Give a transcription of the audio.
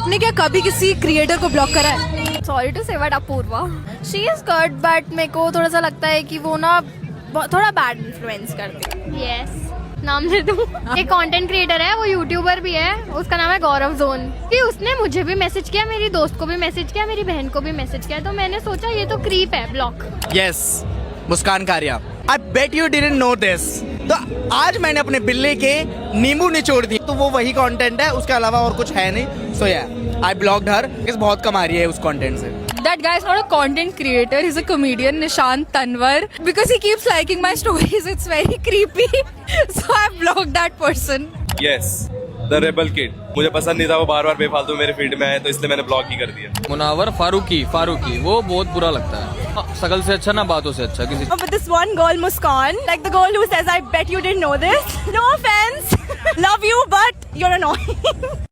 आपने क्या कभी किसी क्रिएटर को ब्लॉक करा है? Sorry to say but Apurva she is good but मेरे को थोड़ा सा लगता है कि वो ना थोड़ा बैड इन्फ्लुएंस करती है। यस नाम दे दूं? एक कंटेंट क्रिएटर है, वो यूट्यूबर भी है, उसका नाम है गौरव जोन। कि उसने मुझे भी मैसेज किया, मेरी दोस्त को भी मैसेज किया, मेरी बहन को भी मैसेज किया, तो मैंने सोचा ये तो क्रीप है, block. Yes Muskan Kariya, I bet you didn't know this. तो आज मैंने अपने बिल्ले के नींबू निचोड़ दिए, तो वो वही कंटेंट है, उसके अलावा और कुछ है नहीं। सो या आई ब्लॉक्ड हर, इस बहुत कमा रही है उस कंटेंट से। That guy is not a content creator, he's a comedian, Nishant Tanwar. Because he keeps liking my stories, it's very creepy. So I blocked that person. Yes the rebel kid, मुझे पसंद नहीं था, वो बार बार बेफालतू मेरे feed में आए, तो इसलिए मैंने ब्लॉक ही कर दिया। मुनावर फारूकी वो बहुत बुरा लगता है। शकल से अच्छा ना बातों से अच्छा किसी। But this one girl, Muskan, like the girl who says, I bet you didn't know this. No offense, love you, but you're annoying.